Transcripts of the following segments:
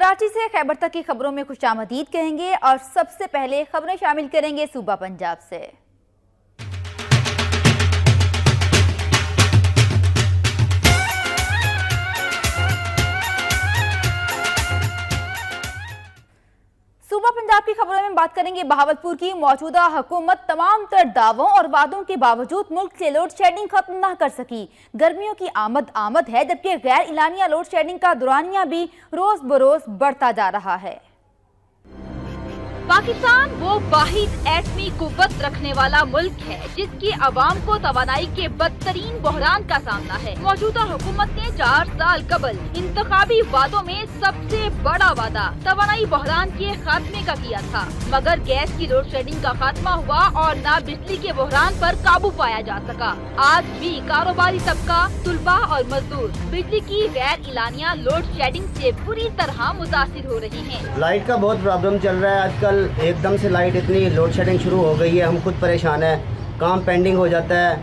कराची से खैबर तक की खबरों में खुशामदीद कहेंगे और सबसे पहले खबरें शामिल करेंगे सूबा पंजाब से। सूबा पंजाब की खबरों में बात करेंगे बहावलपुर की मौजूदा हुकूमत तमाम तर दावों और वादों के बावजूद मुल्क से लोड शेडिंग खत्म न कर सकी। गर्मियों की आमद है, जबकि गैर इलानिया लोड शेडिंग का दुरानिया भी रोज बरोज बढ़ता जा रहा है। पाकिस्तान वो वाहिद एटमी कुव्वत रखने वाला मुल्क है जिसकी आवाम को तवानाई के बदतरीन बहरान का सामना है। मौजूदा हुकूमत ने 4 साल कबल इंतखाबी वादों में सबसे बड़ा वादा तवानाई बहरान के खात्मे का किया था, मगर गैस की लोड शेडिंग का खात्मा हुआ और न बिजली के बहरान पर काबू पाया जा सका। आज भी कारोबारी तबका, तुलबा और मजदूर बिजली की गैर इलानिया लोड शेडिंग से बुरी तरह मुतासिर हो रहे हैं। लाइट का बहुत प्रॉब्लम चल रहा है आजकल। एकदम से लाइट इतनी लोड शेडिंग शुरू हो गई है, हम खुद परेशान हैं। काम पेंडिंग हो जाता है,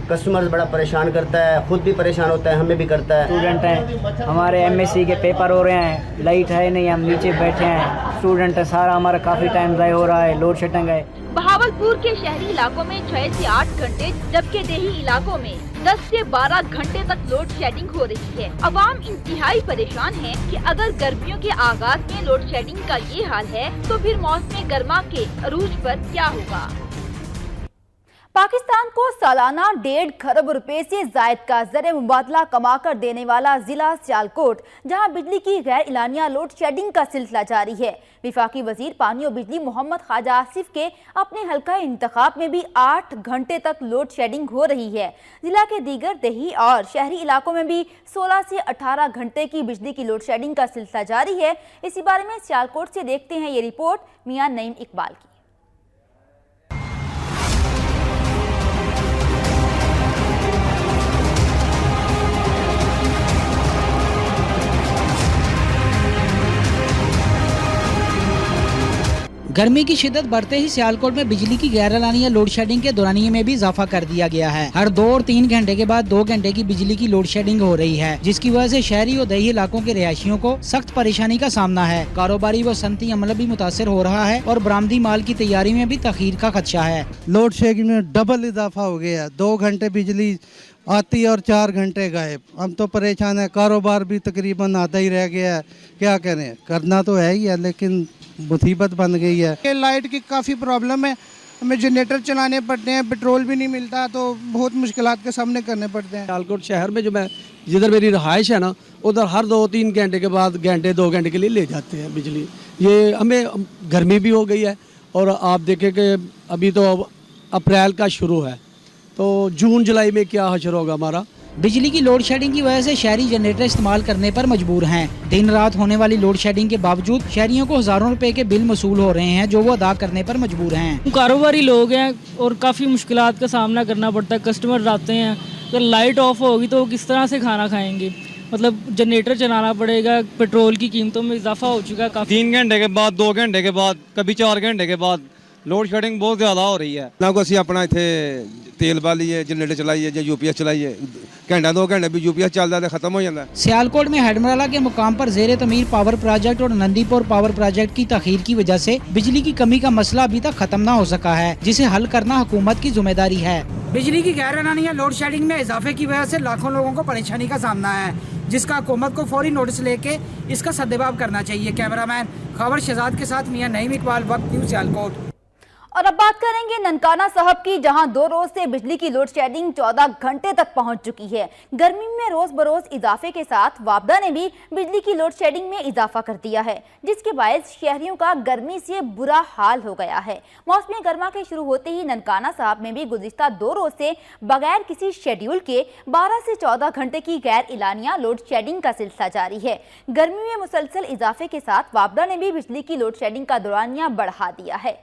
कस्टमर्स बड़ा परेशान करता है, खुद भी परेशान होता है, हमें भी करता है। स्टूडेंट हैं, हमारे एमएससी के पेपर हो रहे हैं, लाइट है नहीं, हम नीचे बैठे हैं। स्टूडेंट है, सारा हमारा काफ़ी टाइम ज़ाया हो रहा है, लोड शेडिंग है। बहावलपुर के शहरी इलाकों में 6 से 8 घंटे, जबकि देही इलाकों में 10 से 12 घंटे तक लोड शेडिंग हो रही है। अवाम इंतहाई परेशान है कि अगर गर्मियों के आगाज में लोड शेडिंग का ये हाल है तो फिर मौसम गर्मा के अरूज पर क्या होगा। पाकिस्तान को सालाना 1.5 खरब रुपए से जायद का ज़र मुबादला कमा कर देने वाला जिला सियालकोट, जहां बिजली की गैर इलानिया लोड शेडिंग का सिलसिला जारी है। विफाकी वजीर पानी और बिजली मोहम्मद ख्वाजा आसिफ के अपने हल्का इंतखाब में भी 8 घंटे तक लोड शेडिंग हो रही है। जिला के दीगर देही और शहरी इलाकों में भी 16 से 18 घंटे की बिजली की लोड शेडिंग का सिलसिला जारी है। इसी बारे में सियालकोट से देखते हैं ये रिपोर्ट मियां नईम इकबाल की। गर्मी की शिद्दत बढ़ते ही सियालकोट में बिजली की गैर एलानिया लोड शेडिंग के दौरानिये में भी इजाफा कर दिया गया है। हर 2 और 3 घंटे के बाद 2 घंटे की बिजली की लोड शेडिंग हो रही है, जिसकी वजह से शहरी और देही इलाकों के रिहायशियों को सख्त परेशानी का सामना है। कारोबारी व सनती अमल भी मुतासर हो रहा है और बरामदी माल की तैयारी में भी तखीर का खदशा है। लोड शेडिंग में डबल इजाफा हो गया है। 2 घंटे बिजली आती है और 4 घंटे गायब। हम तो परेशान है, कारोबार भी तकरीबन आधा ही रह गया है। क्या करें, करना तो है ही है, लेकिन मुसीबत बन गई है। लाइट की काफ़ी प्रॉब्लम है, हमें जनरेटर चलाने पड़ते हैं, पेट्रोल भी नहीं मिलता, तो बहुत मुश्किलात के सामने करने पड़ते हैं। सियालकोट शहर में जिधर मेरी रहाइश है ना, उधर हर 2-3 घंटे के बाद 2 घंटे के लिए ले जाते हैं बिजली। ये हमें गर्मी भी हो गई है और आप देखें कि अभी तो अप्रैल का शुरू है, तो जून जुलाई में क्या हशर होगा हमारा। बिजली की लोड शेडिंग की वजह से शहरी जनरेटर इस्तेमाल करने पर मजबूर हैं। दिन रात होने वाली लोड शेडिंग के बावजूद शहरियों को हजारों रुपए के बिल मसूल हो रहे हैं, जो वो अदा करने पर मजबूर हैं। कारोबारी लोग हैं और काफ़ी मुश्किलात का सामना करना पड़ता है। कस्टमर आते हैं, अगर लाइट ऑफ होगी तो किस तरह से खाना खाएंगे, मतलब जनरेटर चलाना पड़ेगा। पेट्रोल की कीमतों में इजाफा हो चुका है काफ़ी। 3 घंटे के बाद, 2 घंटे के बाद, कभी 4 घंटे के बाद लोड शेडिंग बहुत ज़्यादा हो रही है। ना को असी अपना इतने तेल बालीए, जनरेटर चलाइए या यूपीएस चलाइए, घंटा 2 घंटे भी यूपीएस चलता है, खत्म हो जाता है। सियालकोट में हेडमराला के मुकाम पर ज़ेरे तमीर पावर प्रोजेक्ट और नंदीपुर पावर प्रोजेक्ट की तखीर की वजह से बिजली की कमी का मसला अभी तक खत्म न हो सका है, जिसे हल करना हुकूमत की जिम्मेदारी है। बिजली की गैर एलानिया लोड शेडिंग में इजाफे की वजह से लाखों लोगों को परेशानी का सामना है, जिसका हुकूमत को फौरी नोटिस लेके इसका सद्देबाब करना चाहिए। कैमरामैन खबर शहजाद के साथ मियां नईम इकबाल, वक्त न्यूज़ सियालकोट। और अब बात करेंगे ननकाना साहब की, जहां 2 रोज से बिजली की लोड शेडिंग 14 घंटे तक पहुंच चुकी है। गर्मी में रोज बरोज इजाफे के साथ वापदा ने भी बिजली की लोड शेडिंग में इजाफा कर दिया है, जिसके बायस शहरियों का गर्मी से बुरा हाल हो गया है। मौसम गर्मा के शुरू होते ही ननकाना साहब में भी गुज़िश्ता 2 रोज से बगैर किसी शेड्यूल के 12 से 14 घंटे की गैर इलानिया लोड शेडिंग का सिलसिला जारी है। गर्मी में मुसलसल इजाफे के साथ वापदा ने भी बिजली की लोड शेडिंग का दौरानिया बढ़ा दिया है।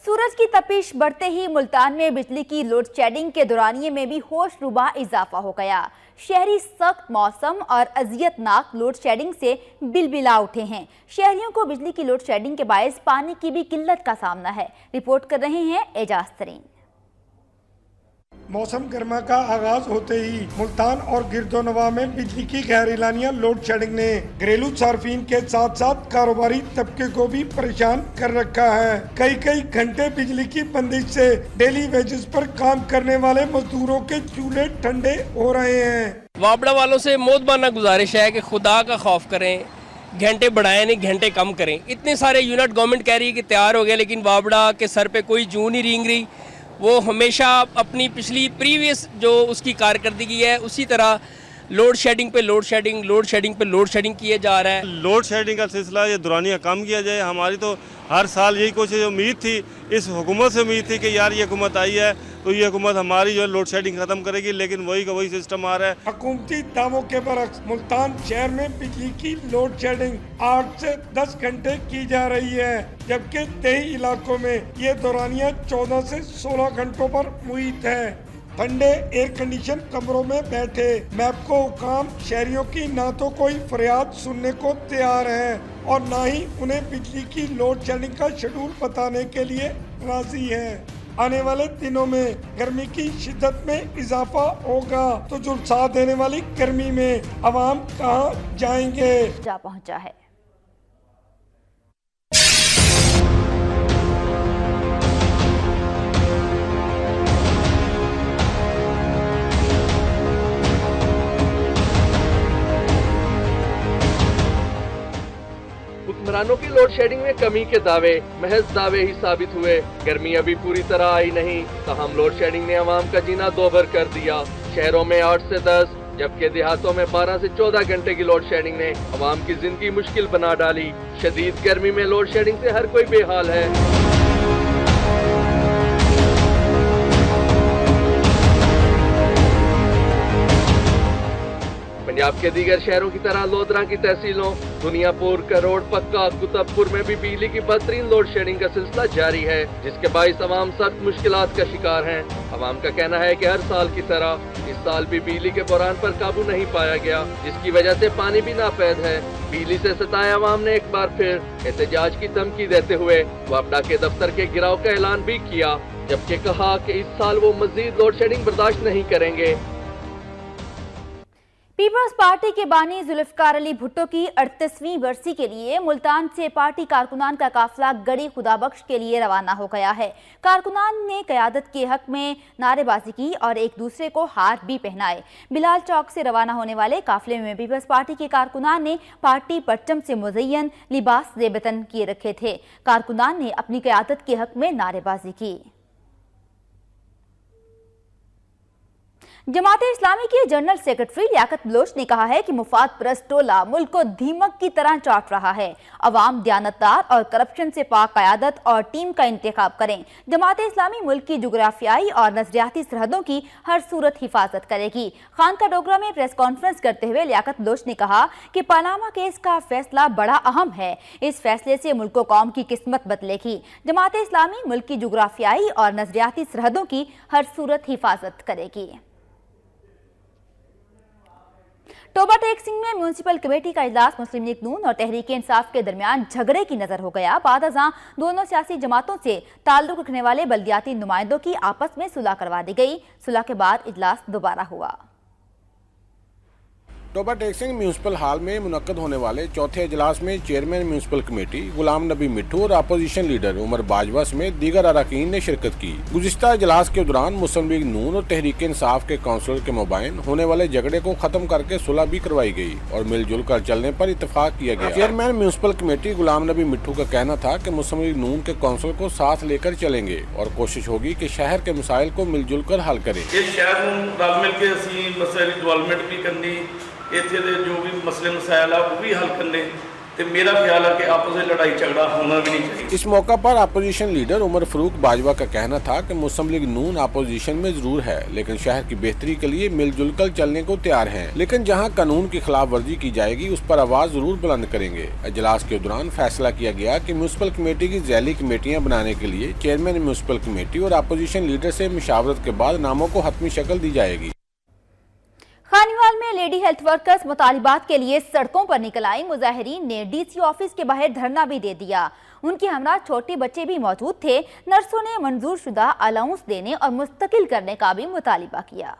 सूरज की तपिश बढ़ते ही मुल्तान में बिजली की लोड शेडिंग के दौरानिये में भी होशरुबा इजाफा हो गया। शहरी सख्त मौसम और अजियतनाक लोड शेडिंग से बिलबिला उठे हैं। शहरियों को बिजली की लोड शेडिंग के बायस पानी की भी किल्लत का सामना है। रिपोर्ट कर रहे हैं एजाज तरीन। मौसम गर्मा का आगाज होते ही मुल्तान और गिरदोनवा में बिजली की गैर-एलानिया लोड शेडिंग ने घरेलू सार्फिन के साथ साथ कारोबारी तबके को भी परेशान कर रखा है। कई घंटे बिजली की बंदिश से डेली वेजेस पर काम करने वाले मजदूरों के चूल्हे ठंडे हो रहे हैं। वापड़ा वालों से मौतबाना गुजारिश है कि खुदा का खौफ करें, घंटे बढ़ाएं नहीं, घंटे कम करें। इतने सारे यूनिट गवर्नमेंट कह रही है कि तैयार हो गए, लेकिन वापड़ा के सर पे कोई जूं नहीं रेंग रही। वो हमेशा अपनी पिछली प्रीवियस जो उसकी कारकर्दगी है उसी तरह लोड शेडिंग पे लोड शेडिंग, लोड शेडिंग पे लोड शेडिंग किए जा रहा है। लोड शेडिंग का सिलसिला ये दुरानियाँ कम किया जाए। हमारी तो हर साल यही कोशिश उम्मीद थी, इस हुकूमत से उम्मीद थी कि यार ये हुकूमत आई है तो ये हुकूमत हमारी जो है लोड शेडिंग ख़त्म करेगी, लेकिन वही का वही सिस्टम आ रहा है। हुकूमती दावों के बरक्स मुल्तान शहर में बिजली की लोड शेडिंग 8 से 10 घंटे की जा रही है, जबकि कई इलाकों में ये दौरानियाँ 14 से 16 घंटों पर मुहित है। ठंडे एयर कंडीशन कमरों में बैठे मैपको हुकाम शहरियों की ना तो कोई फरियाद सुनने को तैयार है और ना ही उन्हें बिजली की लोड शेडिंग का शेड्यूल बताने के लिए राजी है। आने वाले दिनों में गर्मी की शिद्दत में इजाफा होगा तो झुलसा देने वाली गर्मी में आवाम कहां जाएंगे। जा पहुंचा है। हुक्मरानों की लोड शेडिंग में कमी के दावे महज दावे ही साबित हुए। गर्मी अभी पूरी तरह आई नहीं, ताहम लोड शेडिंग ने अवाम का जीना दोभर कर दिया। शहरों में 8 से 10 जबकि देहातों में 12 से 14 घंटे की लोड शेडिंग ने अवाम की जिंदगी मुश्किल बना डाली। शदीद गर्मी में लोड शेडिंग से हर कोई बेहाल है। पंजाब के दीगर शहरों की तरह लोधरा की तहसीलों दुनियापुर, करोड़, पक्का, कुतुबपुर में भी बिजली की बदतरीन लोड शेडिंग का सिलसिला जारी है, जिसके बाइस अवाम सख्त मुश्किलात का शिकार हैं। अवाम का कहना है कि हर साल की तरह इस साल भी बिजली के बहरान पर काबू नहीं पाया गया, जिसकी वजह से पानी भी नापैद है। बिजली से सताए अवाम ने एक बार फिर एहतजाज की धमकी देते हुए वापडा के दफ्तर के गिराव का ऐलान भी किया, जबकि कहा कि इस साल वो मजीद लोड शेडिंग बर्दाश्त नहीं करेंगे। पीपल्स पार्टी के बानी जुल्फकार अली भुट्टो की 38वीं बरसी के लिए मुल्तान से पार्टी कारकुनान का काफिला गड़ी खुदाबख्श के लिए रवाना हो गया है। कारकुनान ने क़यादत के हक में नारेबाजी की और एक दूसरे को हार भी पहनाए। बिलाल चौक से रवाना होने वाले काफिले में पीपल्स पार्टी के कारकुनान ने पार्टी परचम से मुज़य्यन लिबास ज़ेबतन किए रखे थे। कारकुनान ने अपनी क़यादत के हक में नारेबाजी की। जमाते इस्लामी के जनरल सेक्रेटरी लियाकत बलोच ने कहा है कि मुफाद परस्त टोला मुल्क को दीमक की तरह चाट रहा है। अवाम दयानतदार और करप्शन से पाक क़यादत और टीम का इंतखाब करें। जमाते इस्लामी मुल्क की जुग्राफियाई और नजरियाती सरहदों की हर सूरत हिफाजत करेगी। खानका डोगरा में प्रेस कॉन्फ्रेंस करते हुए लियाकत बलोच ने कहा कि पानामा केस का फैसला बड़ा अहम है। इस फैसले से मुल्क कौम की किस्मत बदलेगी। जमाते इस्लामी मुल्क की जुग्राफियाई और नजरियाती सरहदों की हर सूरत हिफाजत करेगी। टोबा टेक सिंह में म्यूनिसिपल कमेटी का इजलास मुस्लिम लीग नून और तहरीक इंसाफ के दरमियान झगड़े की नजर हो गया। बाद अज़ां दोनों सियासी जमातों से ताल्लुक रखने वाले बल्दियाती नुमाइंदों की आपस में सुलह करवा दी गई। सुलह के बाद इजलास दोबारा हुआ। टोबा टेक सिंह म्यूनसिपल हॉल में मुनक्कद होने वाले चौथे इजलास में chairman municipal committee Ghulam Nabi मिट्ठू और अपोजिशन लीडर उमर बाजवा समेत दीगर अरकान ने शिरकत की। गुज़िश्ता इजलास के दौरान मुस्लिम लीग नून और तहरीक इंसाफ के काउंसिलर के मुबाइन होने वाले झगड़े को खत्म करके सुलह भी करवाई गई और मिलजुल कर चलने पर इत्तेफाक किया गया। Chairman municipal committee Ghulam Nabi मिट्ठू का कहना था कि मुस्लिम लीग नून के काउंसिल को साथ लेकर चलेंगे और कोशिश होगी कि शहर के मसाइल को मिलजुल कर हल करें। ਇੱਥੇ ਦੇ ਜੋ ਵੀ ਮਸਲੇ ਮਸਾਇਲ ਆ ਉਹ ਵੀ ਹੱਲ ਕਰਨੇ ਤੇ मेरा ख्याल है कि आपस में लड़ाई झगड़ा होना भी नहीं चाहिए। इस मौका पर अपोजिशन लीडर उमर फारूक बाजवा का कहना था कि मुस्लिम लीग नून अपोजिशन में जरूर है, लेकिन शहर की बेहतरी के लिए मिलजुल कर चलने को तैयार हैं, लेकिन जहां कानून की खिलाफ वर्जी की जाएगी उस पर आवाज जरूर बुलंद करेंगे। इजलास के दौरान फैसला किया गया कि म्यूनसिपल कमेटी की झैली कमेटियां बनाने के लिए चेयरमैन म्यूनसिपल कमेटी और अपोजिशन लीडर से मुशावरत के बाद नामों को हतमी शक्ल दी जाएगी। खानीवाल में लेडी हेल्थ वर्कर्स मुतालिबात के लिए सड़कों पर निकल आई। मुजाहिरीन ने डीसी ऑफिस के बाहर धरना भी दे दिया। उनके हमरा छोटे बच्चे भी मौजूद थे। नर्सों ने मंजूर शुदा अलाउंस देने और मुस्तकिल करने का भी मुतालिबा किया।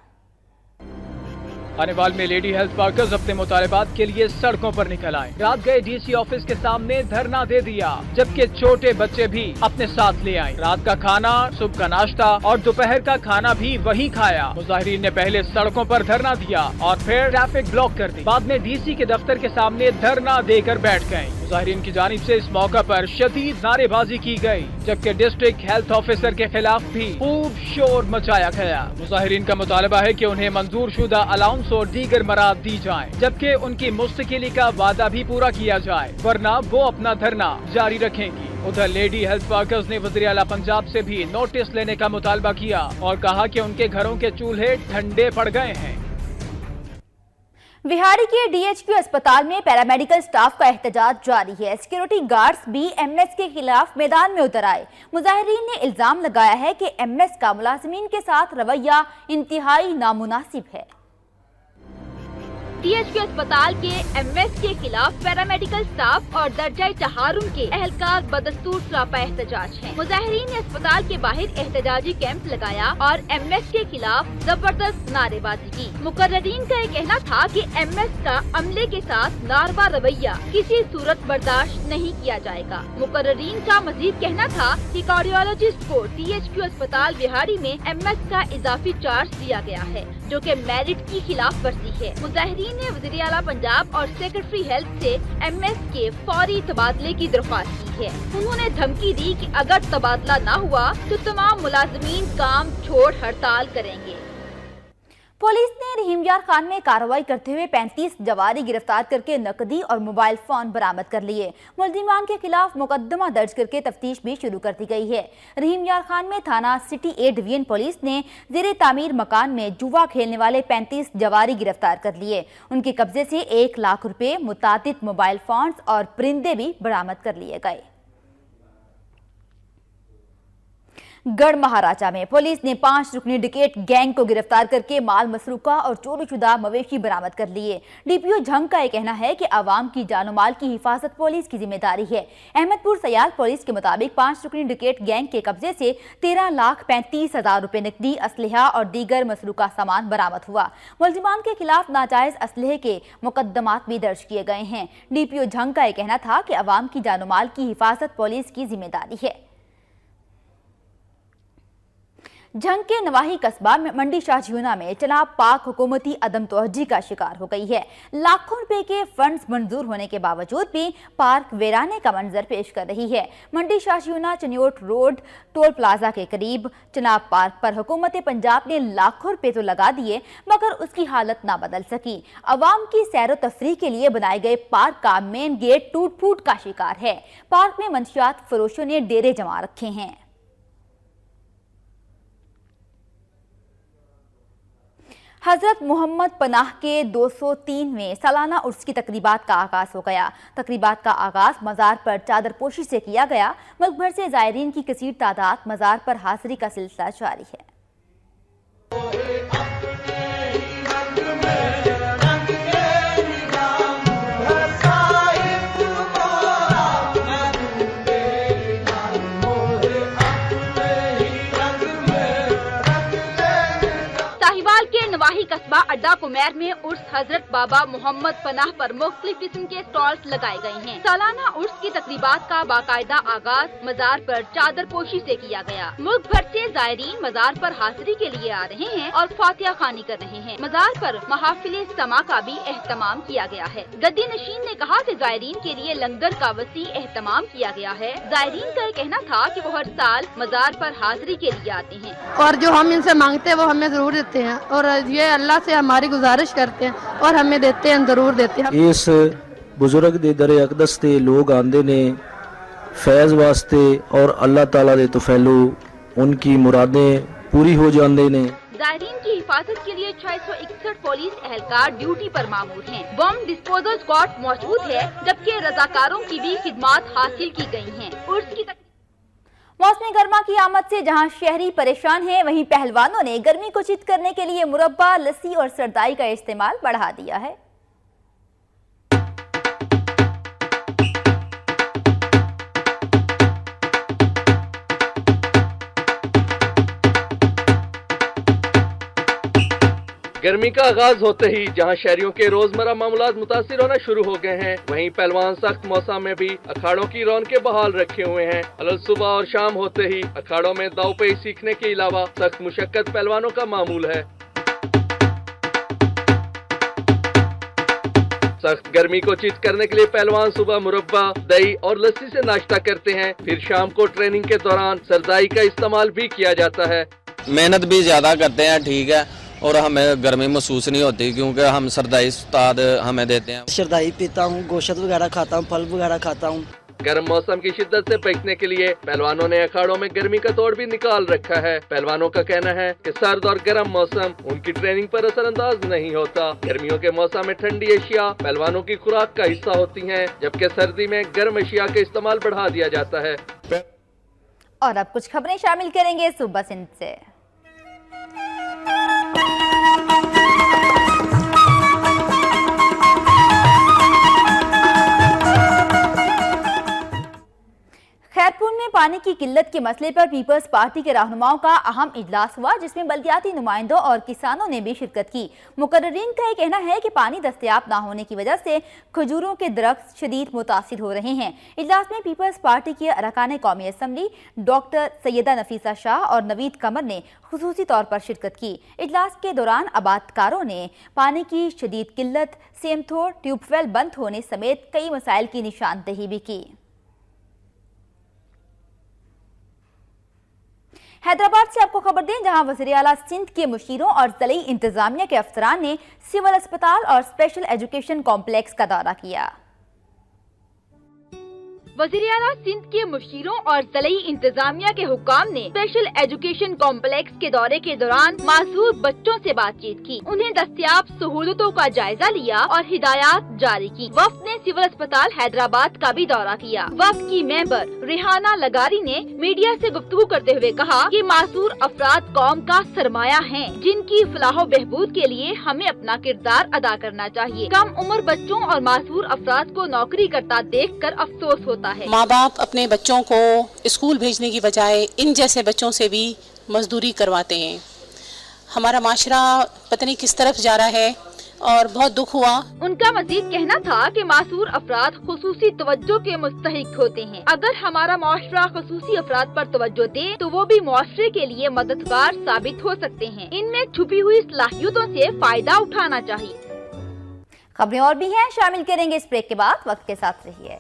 खानीवाल में लेडी हेल्थ वर्कर्स अपने मुतालिबात के लिए सड़कों पर निकल आए। रात गए डीसी ऑफिस के सामने धरना दे दिया, जबकि छोटे बच्चे भी अपने साथ ले आए। रात का खाना, सुबह का नाश्ता और दोपहर का खाना भी वहीं खाया। मुजाहिरीन ने पहले सड़कों पर धरना दिया और फिर ट्रैफिक ब्लॉक कर दी। बाद में डीसी के दफ्तर के सामने धरना देकर बैठ गए। मुजाहिरीन की जानिब से इस मौका पर शदीद नारेबाजी की गई, जबकि डिस्ट्रिक्ट हेल्थ ऑफिसर के खिलाफ भी खूब शोर मचाया गया। मुजाहिरीन का मुतालबा है कि उन्हें मंजूर शुदा अलाउंस और दीगर मराद दी जाए, जबकि उनकी मुस्तकिली का वादा भी पूरा किया जाए, वरना वो अपना धरना जारी रखेंगी। उधर लेडी हेल्थ वर्कर्स ने वज़ीर आला पंजाब से भी नोटिस लेने का मुतालबा किया और कहा कि उनके घरों के चूल्हे ठंडे पड़ गए हैं। विहाड़ी के डीएचक्यू अस्पताल में पैरामेडिकल स्टाफ का एहतजाज जारी है। सिक्योरिटी गार्ड्स भी एमएस के खिलाफ मैदान में उतर आए। मुजाहिरीन ने इल्जाम लगाया है कि एमएस का मुलाजिमीन के साथ रवैया इंतहाई नामुनासिब है। डीएचक्यू अस्पताल के एमएस के खिलाफ पैरामेडिकल स्टाफ और दर्जा तहारुम के एहलकार बदस्तूर सरापा एहतजाज है। मुजाहिरीन ने अस्पताल के बाहर एहतजाजी कैंप लगाया और एमएस के खिलाफ जबरदस्त नारेबाजी की। मुकर्ररीन का ये कहना था कि एमएस का अमले के साथ नारवा रवैया किसी सूरत बर्दाश्त नहीं किया जाएगा। मुकर्ररीन का मजीद कहना था कि कार्डियोलॉजिस्ट को डीएचक्यू अस्पताल बिहारी में एमएस का इजाफी चार्ज दिया गया है, जो कि मेरिट की खिलाफ वर्जी है। मुजाहिरीन ने वज़ीर आला पंजाब और सेक्रेटरी हेल्थ से एमएस के फौरी तबादले की दरख्वास्त की है। उन्होंने धमकी दी कि अगर तबादला न हुआ तो तमाम मुलाजमीन काम छोड़ हड़ताल करेंगे। पुलिस ने रहीम यार खान में कार्रवाई करते हुए 35 जवारी गिरफ्तार करके नकदी और मोबाइल फोन बरामद कर लिए। मुलजिमान के खिलाफ मुकदमा दर्ज करके तफ्तीश भी शुरू कर दी गई है। रहीम यार खान में थाना सिटी ए डिवीजन पुलिस ने ज़ेरे तामीर मकान में जुआ खेलने वाले 35 जवारी गिरफ्तार कर लिए। उनके कब्जे से 1 लाख रुपए, मुतादिद मोबाइल फोन्स और परिंदे भी बरामद कर लिए गए। गढ़ महाराजा में पुलिस ने 5 रुकनी डिकेट गैंग को गिरफ्तार करके माल मसरूका और चोरीशुदा मवेशी बरामद कर लिए। डीपीओ झंग का यह कहना है कि आवाम की जानो माल की हिफाजत पुलिस की जिम्मेदारी है। अहमदपुर सयाल पुलिस के मुताबिक 5 रुकनी डिकेट गैंग के कब्जे से 13,35,000 रुपए नकदी, असलहा और दीगर मसरूका सामान बरामद हुआ। मुलजिमान के खिलाफ नाजायज असलहे के मुकदमात भी दर्ज किए गए हैं। डीपीओ झंग का यह कहना था कि आवाम की जानो माल की हिफाजत पुलिस की जिम्मेदारी है। झंग के नवाही कस्बा में मंडी शाहजूना में चनाब पाक हुकूमती अदम तवज्जी का शिकार हो गई है। लाखों रुपए के फंड्स मंजूर होने के बावजूद भी पार्क वीराने का मंजर पेश कर रही है। मंडी शाहजूना चनियोट रोड टोल प्लाजा के करीब चनाब पार्क पर हुकूमत पंजाब ने लाखों रुपए तो लगा दिए, मगर उसकी हालत ना बदल सकी। अवाम की सैर व तफरीह के लिए बनाए गए पार्क का मेन गेट टूट फूट का शिकार है। पार्क में मंशियात फरोशों ने डेरे जमा रखे हैं। हजरत मोहम्मद पनाह के 203वें सालाना उर्स की तकरीबात का आगाज हो गया। तकरीबात का आगाज मज़ार पर चादर पोशी से किया गया। मुल्क भर से ज़ायरीन की कसीर तादाद मज़ार पर हाज़िरी का सिलसिला जारी है। नवाही कस्बा अड्डा कुमैर में उर्स हजरत बाबा मोहम्मद पनाह पर मुख्तलिफ किस्म के स्टॉल्स लगाए गए हैं। सालाना उर्स की तकरीबात का बाकायदा आगाज मज़ार पर चादर पोशी से किया गया। मुल्क भर से ज़ायरीन मज़ार पर हाज़िरी के लिए आ रहे हैं और फातिहा खानी कर रहे हैं। मज़ार पर महाफिल समा का भी एहतमाम किया गया है। गद्दी नशीन ने कहा कि ज़ायरीन के लिए लंगर का वसी एहतमाम किया गया है। ज़ायरीन का कहना था कि वो हर साल मज़ार पर हाज़िरी के लिए आते हैं और जो हम इनसे मांगते हैं वो हमें जरूर देते हैं, और ये अल्लाह से हमारी गुजारिश करते हैं और हमें देते हैं, जरूर देते हैं। इस बुजुर्ग दे दरे अकदस ते लोग आंदे ने फैज़ वास्ते और अल्लाह ताला दे तफैलू उनकी मुरादें पूरी हो जाते ने। ज़ायरीन की हिफाजत के लिए 661 पुलिस एहलकार ड्यूटी पर मामूर हैं। बम डिस्पोजल स्क्वाड मौजूद है, जबकि रजाकारों की भी खिदमात हासिल की गई हैं। उर्स की मौसमी गर्मा की आमद से जहां शहरी परेशान हैं, वहीं पहलवानों ने गर्मी को चित करने के लिए मुरब्बा, लस्सी और सरदाई का इस्तेमाल बढ़ा दिया है। गर्मी का आगाज होते ही जहां शहरियों के रोजमर्रा मामूलात मुतासिर होना शुरू हो गए हैं, वहीं पहलवान सख्त मौसम में भी अखाड़ों की रौनकें बहाल रखे हुए हैं। अलग सुबह और शाम होते ही अखाड़ों में दावपेच सीखने के अलावा सख्त मुशक्कत पहलवानों का मामूल है। सख्त गर्मी को चित करने के लिए पहलवान सुबह मुरब्बा, दही और लस्सी से नाश्ता करते हैं। फिर शाम को ट्रेनिंग के दौरान सरदाई का इस्तेमाल भी किया जाता है। मेहनत भी ज्यादा करते हैं, ठीक है, और हमें गर्मी महसूस नहीं होती क्योंकि हम सरदाई उस्ताद हमें देते हैं। सरदाई पीता हूँ, गोश्त वगैरह खाता हूँ, फल वगैरह खाता हूँ। गर्म मौसम की शिद्दत से बचने के लिए पहलवानों ने अखाड़ों में गर्मी का तोड़ भी निकाल रखा है। पहलवानों का कहना है कि सर्द और गर्म मौसम उनकी ट्रेनिंग पर असरअंदाज नहीं होता। गर्मियों के मौसम में ठंडी अशिया पहलवानों की खुराक का हिस्सा होती हैं, जबकि सर्दी में गर्म अशिया का इस्तेमाल बढ़ा दिया जाता है। और अब कुछ खबरें शामिल करेंगे सुबह सिंध से। खैरपुर में पानी की किल्लत के मसले पर पीपल्स पार्टी के रहनुमाओं का अहम इजलास हुआ, जिसमें बल्दियाती नुमाइंदों और किसानों ने भी शिरकत की। मुकर्ररीन का ये कहना है कि पानी दस्तयाब न होने की वजह से खजूरों के दरख्त शदीद मुतासिर हो रहे हैं। इजलास में पीपल्स पार्टी के अरकान कौमी असम्बली डॉक्टर सैयदा नफीसा शाह और नवीद कमर ने खुसूसी तौर पर शिरकत की। इजलास के दौरान आबादकारों ने पानी की शदीद किल्लत, सेमथोड़ ट्यूबवेल बंद होने समेत कई मसाइल की निशानदेही भी की। हैदराबाद से आपको खबर दें, जहां वज़ीर आला सिंध के मुशीरों और ज़िली इंतजामिया के अफसरान ने सिविल अस्पताल और स्पेशल एजुकेशन कॉम्प्लेक्स का दौरा किया। वज़ीर आला सिंध के मुशीरों और ज़िली इंतजामिया के हुक्काम ने स्पेशल एजुकेशन कॉम्प्लेक्स के दौरे के दौरान मासूर बच्चों से बातचीत की, उन्हें दस्तयाब सहूलतों का जायजा लिया और हिदायत जारी की। वफ्द ने सिविल अस्पताल हैदराबाद का भी दौरा किया। वफ्द की मेंबर रेहाना लगारी ने मीडिया से गुफ्तगू करते हुए कहा कि मासूर अफराद कौम का सरमाया हैं, जिनकी फलाह बहबूद के लिए हमें अपना किरदार अदा करना चाहिए। कम उम्र बच्चों और मासूर अफराद को नौकरी करता देखकर अफसोस होता है। माँ बाप अपने बच्चों को स्कूल भेजने की बजाय इन जैसे बच्चों से भी मजदूरी करवाते हैं। हमारा माशरा पता नहीं किस तरफ जा रहा है और बहुत दुख हुआ। उनका मजीद कहना था कि मासूर अफराद खुसूसी तवज्जो के मुस्तहिक होते हैं। अगर हमारा माशरा खुसूसी अफराद पर तवज्जो दे तो वो भी माशरे के लिए मददगार साबित हो सकते हैं। इनमें छुपी हुई सलाहियतों से फायदा उठाना चाहिए। खबरें और भी हैं, शामिल करेंगे इस ब्रेक के बाद। वक्त के साथ रहिए।